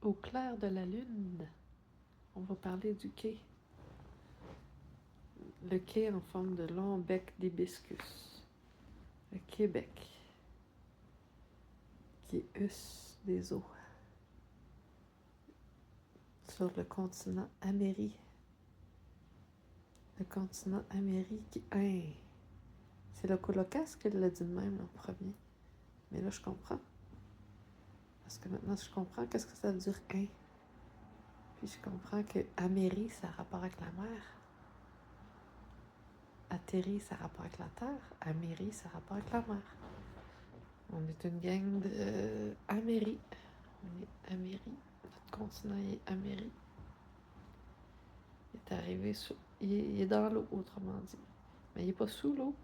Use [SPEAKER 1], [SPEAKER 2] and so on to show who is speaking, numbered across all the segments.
[SPEAKER 1] Au clair de la lune, on va parler du quai. Le quai en forme de long bec d'hibiscus. Le Québec, qui eusse des eaux. Sur le continent Amérique. Le continent Amérique qui... Hein, c'est le Colocasse qui l'a dit de même en premier. Mais là, je comprends. Parce que maintenant, je comprends qu'est-ce que ça veut dire « hein ». Puis je comprends que « Amérie », ça a rapport avec la mer. Atterri, ça a rapport avec la terre. Amérie, ça a rapport avec la mer. On est une gang de Amérie. On est Amérie. Notre continent est Amérie. Il est arrivé sous... Il est dans l'eau, autrement dit. Mais il n'est pas sous l'eau.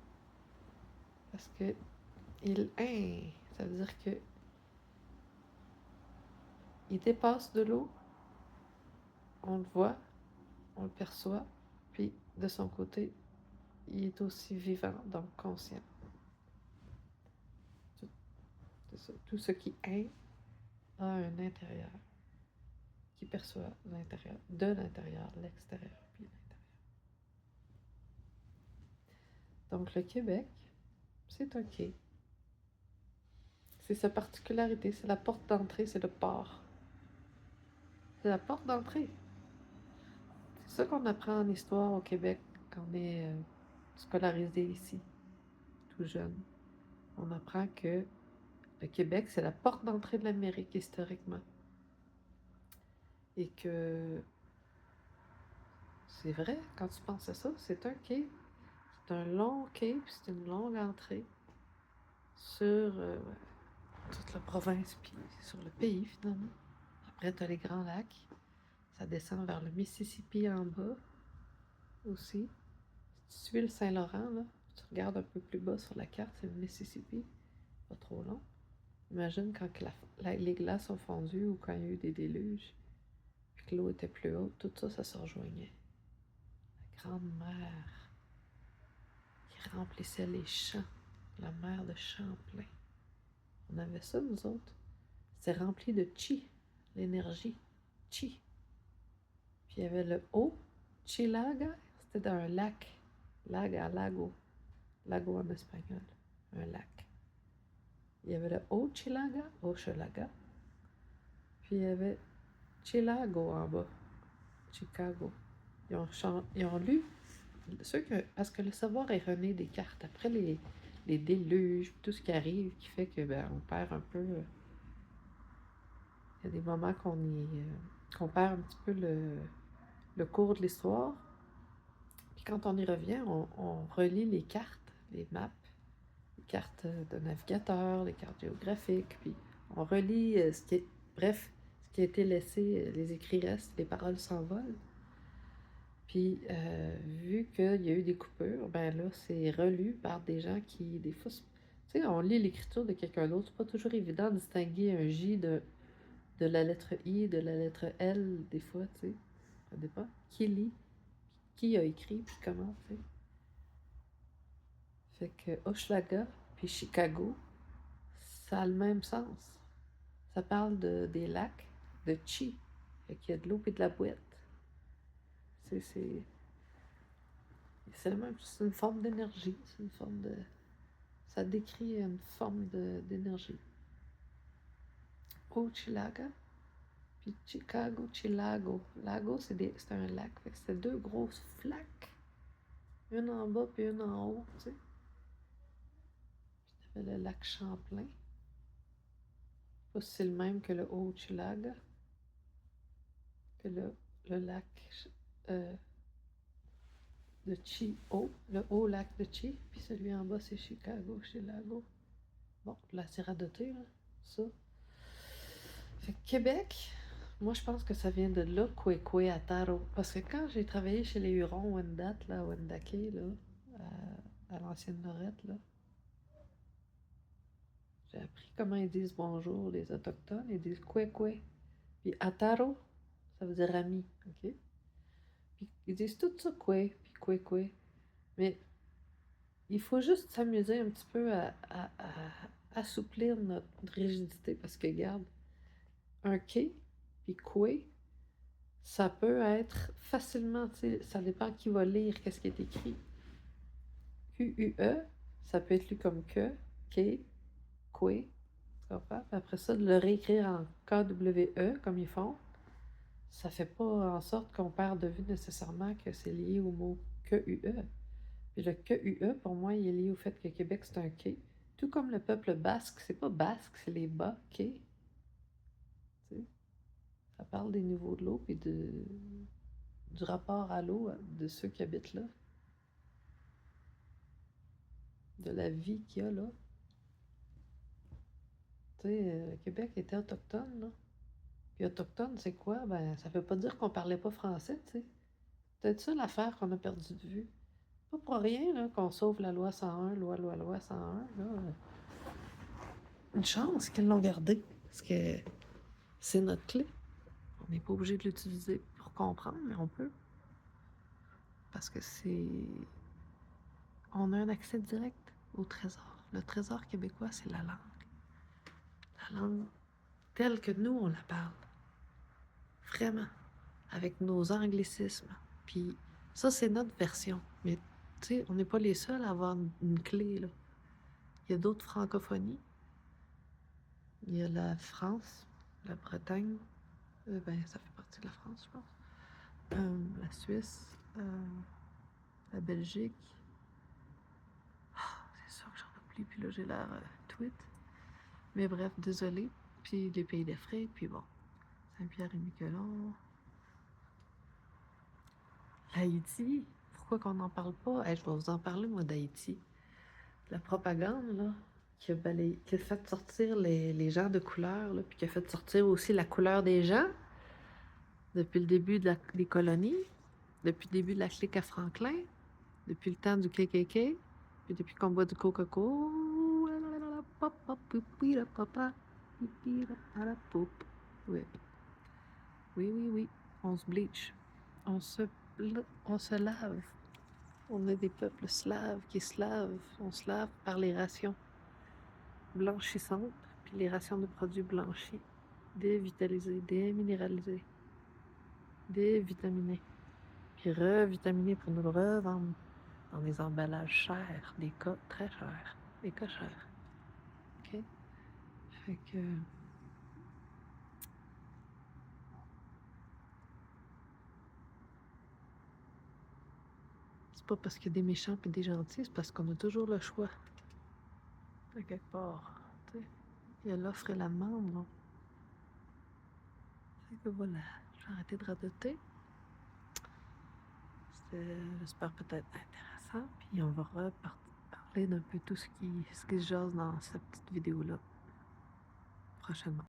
[SPEAKER 1] Parce que il... Hein, ça veut dire que il dépasse de l'eau. On le voit. On le perçoit. Puis, de son côté, il est aussi vivant, donc conscient. Tout ce qui est a un intérieur, qui perçoit l'intérieur, de l'intérieur, l'extérieur, puis l'intérieur. Donc le Québec, c'est un quai. C'est sa particularité, c'est la porte d'entrée, c'est le port. C'est la porte d'entrée. C'est ça qu'on apprend en histoire au Québec quand on est scolarisé ici, tout jeune. On apprend que le Québec, c'est la porte d'entrée de l'Amérique historiquement. Et que c'est vrai, quand tu penses à ça, c'est un quai. C'est un long quai, puis c'est une longue entrée sur toute la province, puis sur le pays, finalement. Après, tu as les Grands Lacs. Ça descend vers le Mississippi en bas aussi. Si tu suis le Saint-Laurent, là, tu regardes un peu plus bas sur la carte, c'est le Mississippi. Pas trop long. Imagine quand les glaces ont fondu ou quand il y a eu des déluges, puis que l'eau était plus haute, tout ça, ça se rejoignait. La grande mer qui remplissait les champs, la mer de Champlain. On avait ça, nous autres. C'était rempli de chi, l'énergie, chi. Puis il y avait le haut, Chilaga, c'était dans un lac. Laga, lago. Lago en espagnol. Un lac. Il y avait le haut Chilaga, Hochelaga. Puis il y avait Chilago en bas. Chicago. Ils ont lu, parce que le savoir est rené des cartes. Après les déluges, tout ce qui arrive, qui fait que on perd un peu. Il y a des moments qu'on perd un petit peu le cours de l'histoire. Puis quand on y revient, on relit les cartes, les maps, les cartes de navigateur, les cartes géographiques, puis on relit bref, ce qui a été laissé, les écrits restent, les paroles s'envolent. Puis, vu qu'il y a eu des coupures, ben là, c'est relu par des gens qui, des fois, tu sais, on lit l'écriture de quelqu'un d'autre, c'est pas toujours évident de distinguer un J de la lettre I, de la lettre L, des fois, tu sais, ça dépend. Qui lit, qui a écrit, puis comment, tu sais. Fait que Hochelaga puis Chicago, ça a le même sens. Ça parle des lacs, de chi. Fait qu'il y a de l'eau et de la boîte. C'est le même, c'est une forme d'énergie. C'est une forme de. Ça décrit une forme d'énergie. Hochelaga, puis Chicago, Chilago. Lago, c'est un lac. Fait que c'est deux grosses flaques. Une en bas puis une en haut, tu sais. Puis t'avais le lac Champlain. Je sais pas si c'est le même que le Hochelaga. Que le lac de Chi-O, le haut lac de Chi, puis celui en bas, c'est Chicago, Chilago. Bon, la Sierra de Thé, là, ça. Fait que Québec, moi, je pense que ça vient de là, Kwekwe, Ataro. Parce que quand j'ai travaillé chez les Hurons, Wendat, là, Wendake, là, à l'ancienne Lorette, là, j'ai appris comment ils disent bonjour, les Autochtones. Ils disent Kwekwe. Puis Ataro, ça veut dire ami, OK? Puis ils disent tout ça, Kwe, puis Kwekwe. Mais il faut juste s'amuser un petit peu à assouplir notre rigidité parce que, regarde, un quai, Puis Kwe, ça peut être facilement, tu sais, ça dépend qui va lire qu'est-ce qui est écrit. Q-U-E, ça peut être lu comme que, K, Kwe, tu comprends? Puis après ça, de le réécrire en K-W-E, comme ils font, ça fait pas en sorte qu'on perd de vue nécessairement que c'est lié au mot que-u-e. Puis le que-u-e, pour moi, il est lié au fait que Québec, c'est un quai. Tout comme le peuple basque, c'est pas basque, c'est les bas quais. Tu sais, ça parle des niveaux de l'eau puis du rapport à l'eau de ceux qui habitent là, de la vie qu'il y a là. Tu sais, Québec était autochtone, là. Puis autochtone, c'est quoi? Ben, ça veut pas dire qu'on parlait pas français, tu sais. C'est peut-être ça l'affaire qu'on a perdu de vue. Pas pour rien là, qu'on sauve la loi 101, loi 101. Là. Une chance qu'ils l'ont gardée, parce que c'est notre clé. On n'est pas obligé de l'utiliser pour comprendre, mais on peut. Parce que c'est... On a un accès direct au trésor. Le trésor québécois, c'est la langue. La langue telle que nous, on la parle. Vraiment. Avec nos anglicismes. Puis ça, c'est notre version. Mais tu sais, on n'est pas les seuls à avoir une clé, là. Il y a d'autres francophonies. Il y a la France, la Bretagne, ben, ça fait partie de la France, je pense. La Suisse, la Belgique. Ah, c'est sûr que j'en oublie, puis là, j'ai l'air tweet. Mais bref, désolé. Puis les pays d'Afrique, puis bon, Saint-Pierre-et-Miquelon. Haïti, pourquoi qu'on n'en parle pas? Hey, je vais vous en parler, moi, d'Haïti. La propagande, là, qui a fait sortir les gens de couleur, là, puis qui a fait sortir aussi la couleur des gens depuis le début des colonies, depuis le début de la clique à Franklin, depuis le temps du KKK, puis depuis qu'on boit du Coca-Cola. Oui, oui, oui, oui. On se bleach. On se lave. On est des peuples slaves qui se lavent. On se lave par les rations blanchissantes, puis les rations de produits blanchis, dévitalisés, déminéralisés, dévitaminés, puis revitaminer pour nous le revendre dans des emballages chers, des cas très chers, des cas chers. OK? Fait que... C'est pas parce qu'il y a des méchants et des gentils, c'est parce qu'on a toujours le choix. À quelque part. Tu sais, il y a l'offre et la demande, non? Fait que voilà, je vais arrêter de radoter. C'était, j'espère, peut-être intéressant. Puis on va parler d'un peu tout ce qui se jase dans cette petite vidéo-là prochainement.